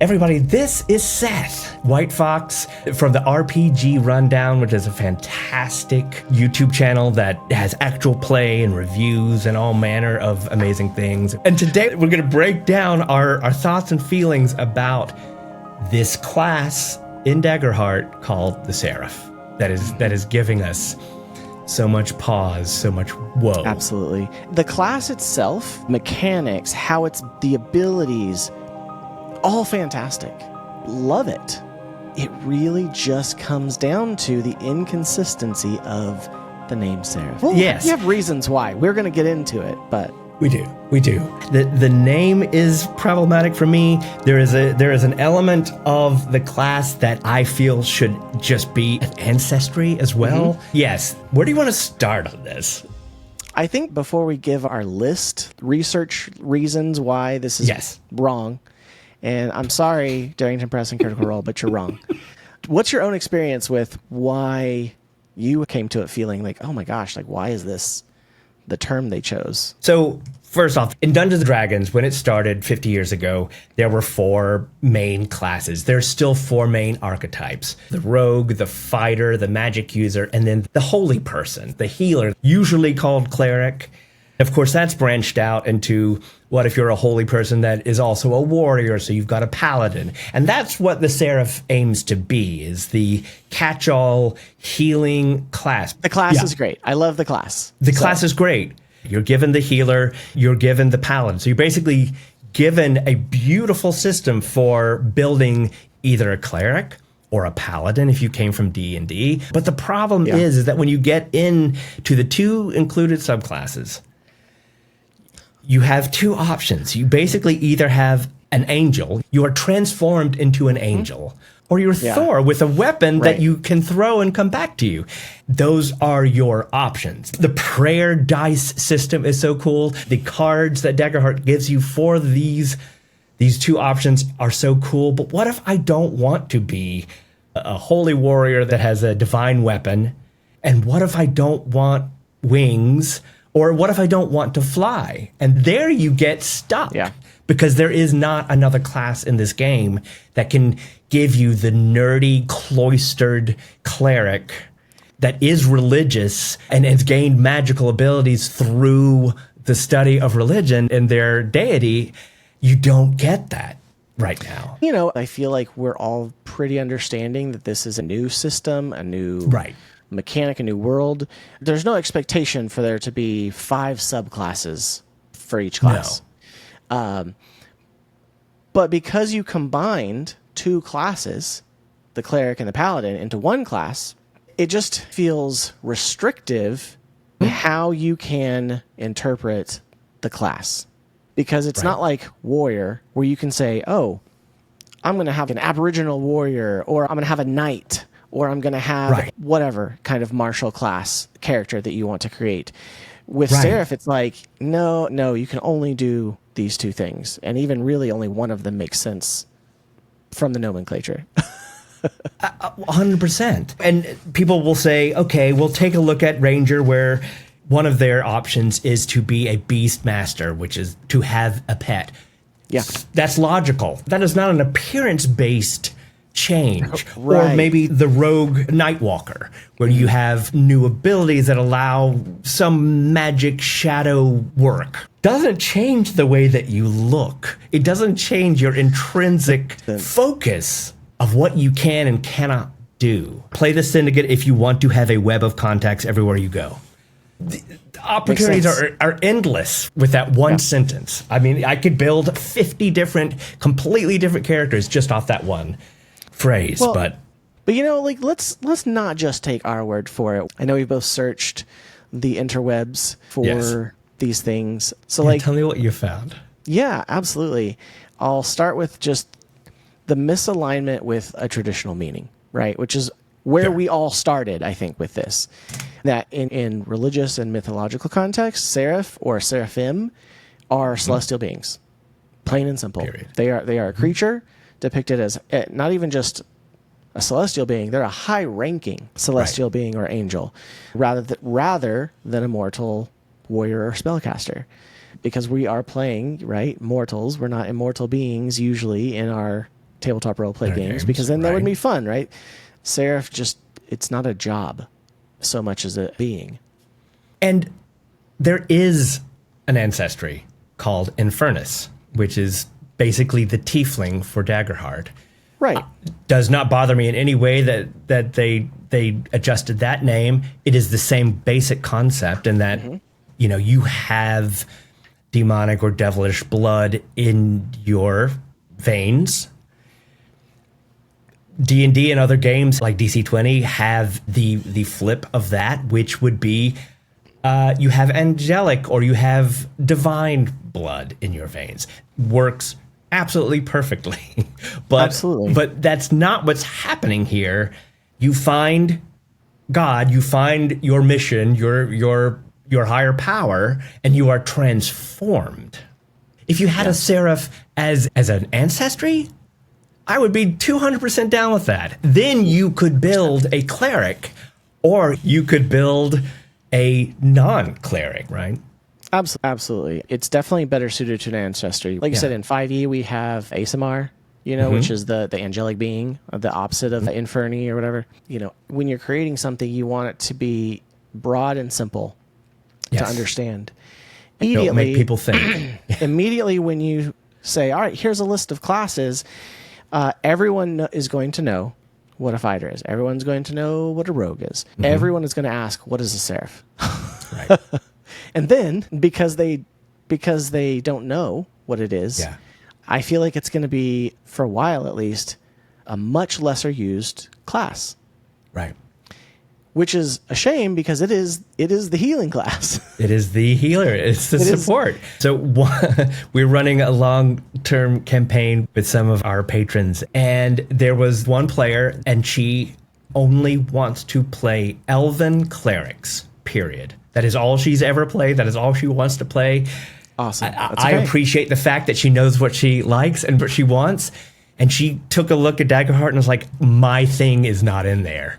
Everybody, this is Seth, White Fox from the RPG Rundown, which is a fantastic YouTube channel that has actual play and reviews and all manner of amazing things. And today we're going to break down our thoughts and feelings about this class in Daggerheart called the Seraph that is giving us so much pause, so much whoa. Absolutely. The class itself, mechanics, how it's the abilities, all fantastic. Love it. It really just comes down to the inconsistency of the name Seraph. Well, yes. You have reasons why. We're going to get into it, but... We do. The name is problematic for me. There is an element of the class that I feel should just be an ancestry as well. Mm-hmm. Yes. Where do you want to start on this? I think before we give our list, research reasons why this is wrong. And I'm sorry, Darrington Press and Critical Role, but you're wrong. What's your own experience with why you came to it feeling like, oh my gosh, like why is this the term they chose? So first off, in Dungeons & Dragons, when it started 50 years ago, there were 4 main classes. There's still 4 main archetypes. The rogue, the fighter, the magic user, and then the holy person, the healer, usually called cleric. Of course, that's branched out into what if you're a holy person that is also a warrior, so you've got a paladin. And that's what the Seraph aims to be, is the catch-all healing class. The class is great. I love the class. The class is great. You're given the healer, you're given the paladin. So you're basically given a beautiful system for building either a cleric or a paladin if you came from D&D. But the problem is that when you get into the 2 included subclasses, you have 2 options. You basically either have an angel, you are transformed into an angel, or you're Thor with a weapon that you can throw and come back to you. Those are your options. The prayer dice system is so cool. The cards that Daggerheart gives you for these 2 options are so cool. But what if I don't want to be a holy warrior that has a divine weapon? And what if I don't want wings? Or what if I don't want to fly? And there you get stuck. Yeah. Because there is not another class in this game that can give you the nerdy, cloistered cleric that is religious and has gained magical abilities through the study of religion and their deity. You don't get that right now. You know, I feel like we're all pretty understanding that this is a new system, a new mechanic, a new world. There's no expectation for there to be 5 subclasses for each class. No. But because you combined 2 classes, the cleric and the paladin, into one class, it just feels restrictive how you can interpret the class. Because it's not like warrior, where you can say, oh, I'm going to have an aboriginal warrior, or I'm going to have a knight, or I'm going to have whatever kind of martial class character that you want to create. With Seraph, it's like, no, you can only do these 2 things. And even really only one of them makes sense from the nomenclature. 100%. And people will say, okay, we'll take a look at Ranger, where one of their options is to be a beast master, which is to have a pet. Yeah. That's logical. That is not an appearance-based change. Or maybe the rogue Nightwalker, where you have new abilities that allow some magic shadow work. Doesn't change the way that you look. It doesn't change your intrinsic focus of what you can and cannot do. Play the Syndicate if you want to have a web of contacts everywhere you go. The opportunities are endless with that one sentence. I mean, I could build 50 completely different characters just off that one phrase. Well, but you know, like let's not just take our word for it. I know we both searched the interwebs for these things. So tell me what you found. Yeah, absolutely. I'll start with just the misalignment with a traditional meaning, right? Which is where we all started, I think, with this. That in religious and mythological context, Seraph or Seraphim are celestial beings. Plain and simple. Period. They are a creature depicted as not even just a celestial being, they're a high-ranking celestial being or angel, rather than a mortal warrior or spellcaster. Because we are playing, mortals. We're not immortal beings usually in our tabletop role-play Other games, because then that right. would be fun, right? Seraph it's not a job so much as a being. And there is an ancestry called Infernus, which is basically the tiefling for Daggerheart. Right. Does not bother me in any way that they adjusted that name. It is the same basic concept in that, you have demonic or devilish blood in your veins. D&D and other games like DC-20 have the flip of that, which would be you have angelic or you have divine blood in your veins. Works absolutely perfectly. But that's not what's happening here. You find God, you find your mission, your higher power, and you are transformed. If you had a seraph as an ancestry, I would be 200% down with that. Then you could build a cleric, or you could build a non-cleric, right? Absolutely. It's definitely better suited to an ancestry. Like you said, in 5e, we have Asimar, which is the angelic being, the opposite of Inferni or whatever. When you're creating something, you want it to be broad and simple to understand. Immediately, don't make people think. Immediately when you say, all right, here's a list of classes, everyone is going to know what a fighter is. Everyone's going to know what a rogue is. Everyone is going to ask, what is a seraph? Right. And then because they don't know what it is, I feel like it's going to be, for a while at least, a much lesser used class. Right. Which is a shame, because it is the healing class. It is the healer. It's the support. So we're running a long-term campaign with some of our patrons, and there was one player, and she only wants to play elven clerics, period. That is all she's ever played. That is all she wants to play. Awesome. I appreciate the fact that she knows what she likes and what she wants, and she took a look at Daggerheart and was like, my thing is not in there.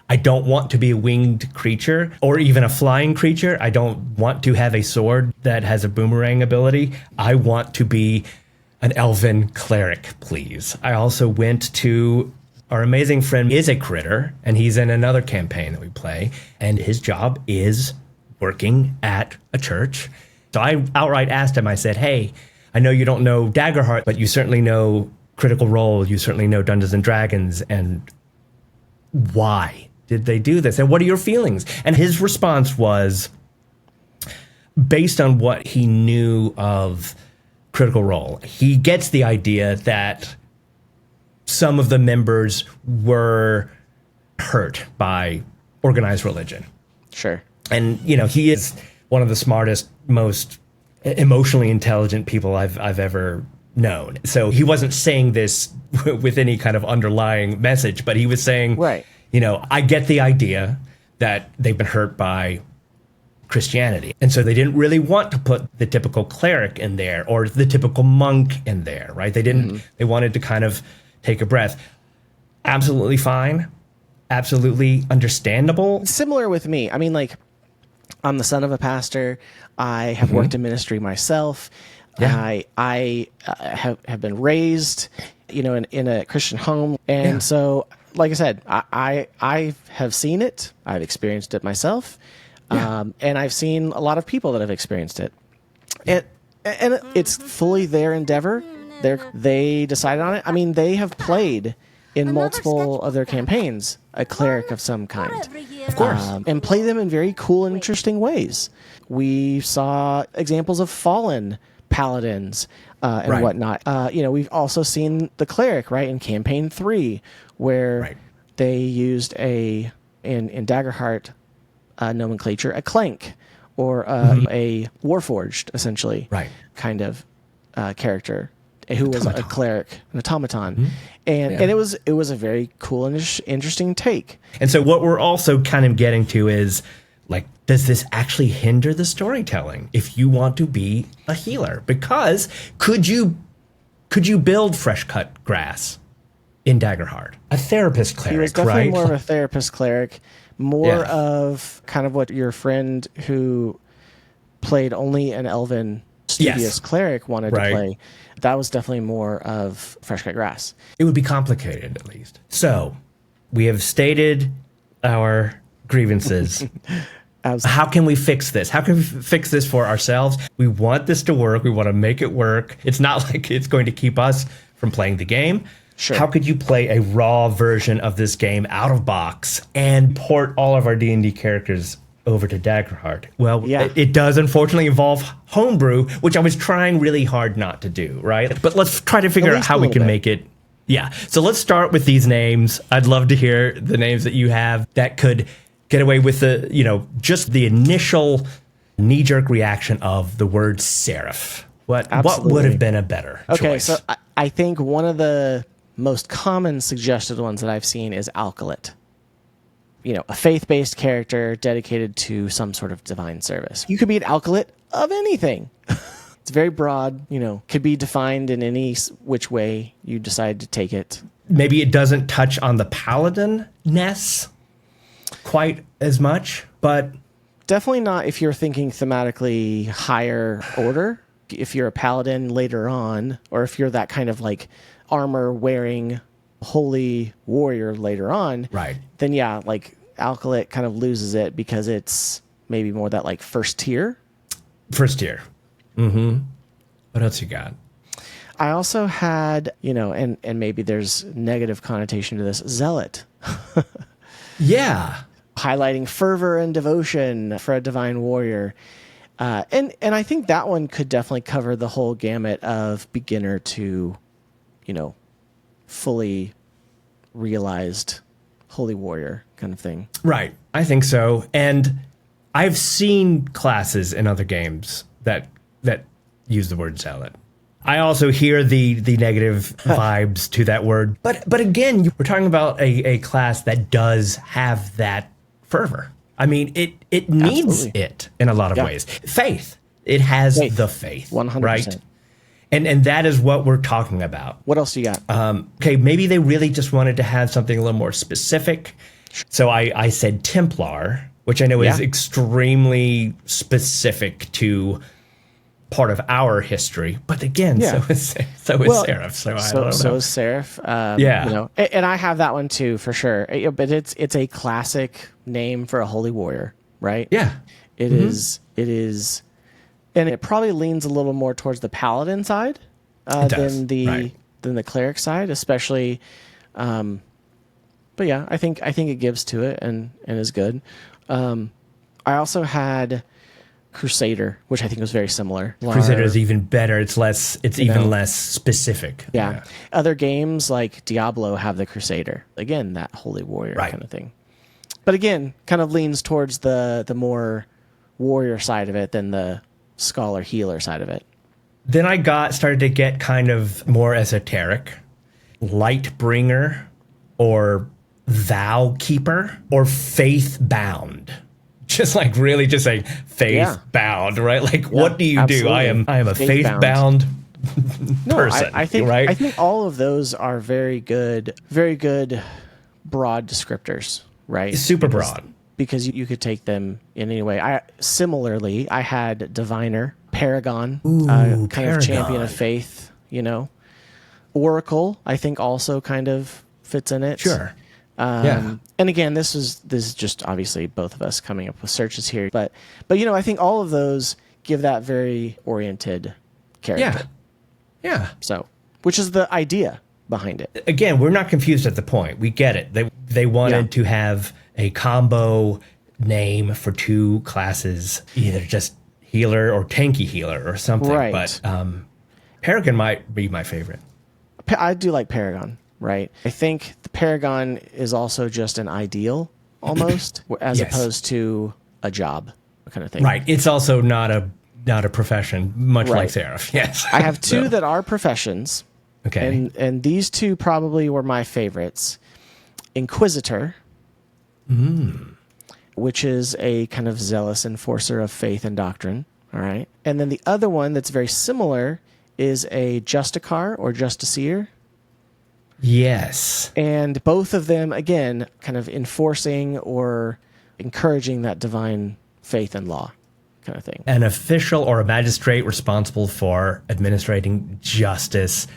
I don't want to be a winged creature or even a flying creature. I don't want to have a sword that has a boomerang ability. I want to be an elven cleric, please. I also went to our amazing friend is a critter, and he's in another campaign that we play, and his job is working at a church. So I outright asked him, I said, hey, I know you don't know Daggerheart, but you certainly know Critical Role. You certainly know Dungeons and Dragons. And why did they do this? And what are your feelings? And his response was, based on what he knew of Critical Role, he gets the idea that some of the members were hurt by organized religion. Sure. And, he is one of the smartest, most emotionally intelligent people I've ever known. So he wasn't saying this with any kind of underlying message, but he was saying, right. I get the idea that they've been hurt by Christianity. And so they didn't really want to put the typical cleric in there or the typical monk in there, right? They didn't, they wanted to kind of take a breath. Absolutely fine. Absolutely understandable. Similar with me. I mean, like, I'm the son of a pastor. I have worked in ministry myself. Yeah. I have been raised, in a Christian home. And so, like I said, I have seen it. I've experienced it myself. And I've seen a lot of people that have experienced it. And it's fully their endeavor. They decided on it. I mean, they have played in multiple of their campaigns a cleric of some kind. Of course. And play them in very cool and interesting ways. We saw examples of fallen paladins and whatnot. We've also seen the cleric, right, in campaign 3, where they used in Daggerheart nomenclature, a clank, or a warforged, essentially, kind of character, who was a cleric, an automaton. And it was a very cool and interesting take. And so what we're also kind of getting to is, like, does this actually hinder the storytelling if you want to be a healer? Because could you build fresh cut grass in Daggerheart? A therapist cleric, right? He was definitely more of a therapist cleric, more of kind of what your friend who played only an elven studious cleric wanted to play, that was definitely more of fresh cut grass. It would be complicated, at least. So, we have stated our grievances. How can we fix this? How can we fix this for ourselves? We want this to work. We want to make it work. It's not like it's going to keep us from playing the game. Sure. How could you play a raw version of this game out of box and port all of our D&D characters over to Daggerheart? Well, it does unfortunately involve homebrew, which I was trying really hard not to do, right? But let's try to figure out how we can make it. Yeah. So let's start with these names. I'd love to hear the names that you have that could get away with just the initial knee-jerk reaction of the word seraph. What would have been a better choice? Okay, so I think one of the most common suggested ones that I've seen is alkalite. A faith-based character dedicated to some sort of divine service. You could be an alkalite of anything. It's very broad, could be defined in any which way you decide to take it. Maybe it doesn't touch on the paladin-ness quite as much, but definitely not if you're thinking thematically higher order. If you're a paladin later on, or if you're that kind of like armor wearing holy warrior later on, right? Then like alkalite kind of loses it because it's maybe more that like first tier. Mm-hmm. What else you got? I also had, and maybe there's negative connotation to this, zealot. Yeah. Highlighting fervor and devotion for a divine warrior. And I think that one could definitely cover the whole gamut of beginner to, fully realized holy warrior kind of thing. Right. I think so. And I've seen classes in other games that use the word zealot. I also hear the negative vibes to that word. But again, we're talking about a class that does have that fervor. I mean, it needs it in a lot of ways. Faith. It has the faith. 100%. Right? And that is what we're talking about. What else do you got? Okay, maybe they really just wanted to have something a little more specific. So I said Templar, which I know is extremely specific to part of our history, but again, so is Seraph. So I don't know. So is Seraph. And I have that one too for sure. But it's a classic name for a holy warrior, right? Yeah, it is. It is, and it probably leans a little more towards the paladin side than the cleric side, especially. But yeah, I think it gives to it and is good. I also had Crusader, which I think was very similar. Crusader is even better. It's even less specific. Yeah. Other games like Diablo have the Crusader. Again, that holy warrior kind of thing. But again, kind of leans towards the more warrior side of it than the scholar healer side of it. Then I started to get kind of more esoteric. Lightbringer or Vow Keeper or Faith Bound. Just like really just saying faith bound, right? Like what do you do? I am a faith bound person. I think right? I think all of those are very good broad descriptors, right? Super broad. Because you could take them in any way. I had Diviner, Paragon, kind of champion of faith, Oracle, I think also kind of fits in it. Sure. And again, this is just obviously both of us coming up with searches here, but I think all of those give that very oriented character. Yeah. So, which is the idea behind it. Again, we're not confused at the point. We get it. They wanted to have a combo name for two classes, either just healer or tanky healer or something. Right. But Paragon might be my favorite. I do like Paragon. Right. I think the Paragon is also just an ideal almost as opposed to a job kind of thing. Right. It's also not a profession, much like Seraph. Yes. I have two that are professions. Okay. And these two probably were my favorites. Inquisitor, which is a kind of zealous enforcer of faith and doctrine. All right. And then the other one that's very similar is a Justicar or Justiciar. Yes. And both of them, again, kind of enforcing or encouraging that divine faith and law. kind of thing. An official or a magistrate responsible for administrating justice,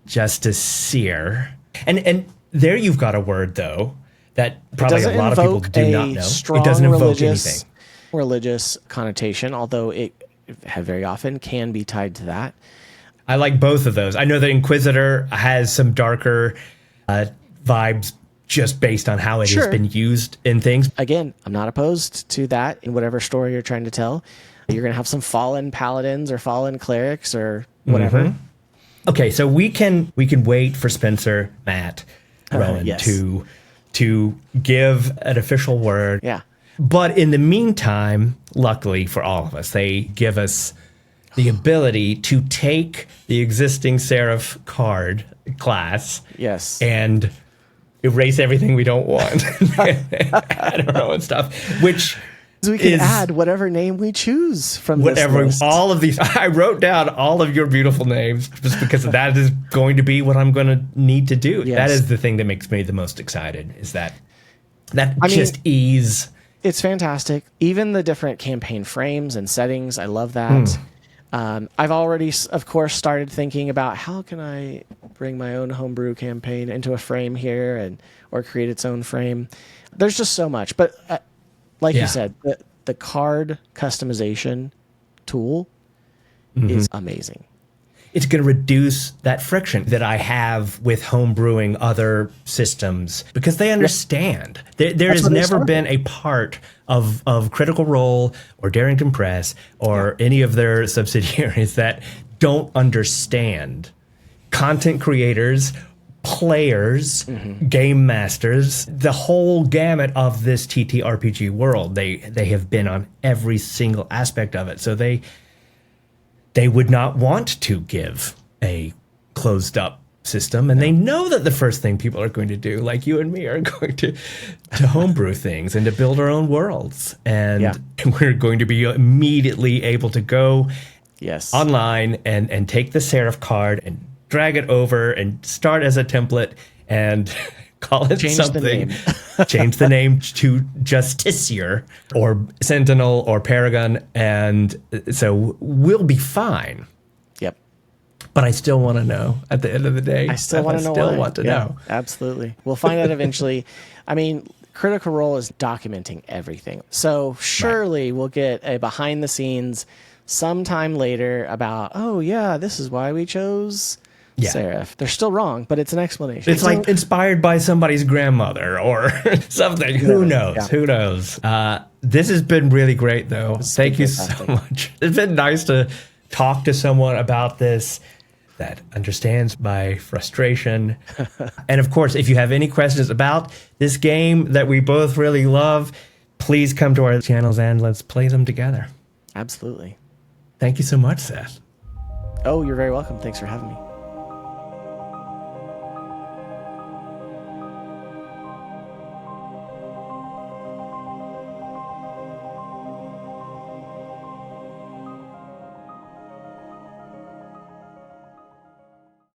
justiciar. And there you've got a word, though, that probably a lot of people do not know. It doesn't invoke anything. Religious connotation, although it very often can be tied to that. I like both of those. I know that Inquisitor has some darker vibes just based on how it has been used in things. Again, I'm not opposed to that in whatever story you're trying to tell. You're going to have some fallen paladins or fallen clerics or whatever. Mm-hmm. Okay, so we can wait for Spencer, Matt, Rowan to give an official word. Yeah. But in the meantime, luckily for all of us, they give us the ability to take the existing Seraph card class, and erase everything we don't want. I don't know, and stuff. Which we can add whatever name we choose from whatever this list. All of these. I wrote down all of your beautiful names just because that is going to be what I'm going to need to do. Yes. That is the thing that makes me the most excited. Is that ease. It's fantastic. Even the different campaign frames and settings, I love that. I've already, of course, started thinking about how can I bring my own homebrew campaign into a frame here or create its own frame. There's just so much. But like you said, the card customization tool is amazing. It's going to reduce that friction that I have with homebrewing other systems because they understand. There has never been a part of Critical Role or Darrington Press or any of their subsidiaries that don't understand content creators, players, game masters, the whole gamut of this TTRPG world. They have been on every single aspect of it. So they would not want to give a closed up system. And they know that the first thing people are going to do, like you and me, are going to homebrew things and to build our own worlds. And we're going to be immediately able to go online and take the Seraph card and drag it over and start as a template and call it something. Change the name to Justiciar or Sentinel or Paragon, and so we'll be fine. Yep. But I still want to know at the end of the day. I still want to know. Absolutely. We'll find out eventually. I mean, Critical Role is documenting everything. So surely we'll get a behind the scenes sometime later about, oh yeah, this is why we chose Seraph. They're still wrong, but it's an explanation. It's like inspired by somebody's grandmother or something. Who knows? Yeah. Who knows? This has been really great, though. Thank you so much. It's been nice to talk to someone about this that understands my frustration. And of course, if you have any questions about this game that we both really love, please come to our channels and let's play them together. Absolutely. Thank you so much, Seth. Oh, you're very welcome. Thanks for having me.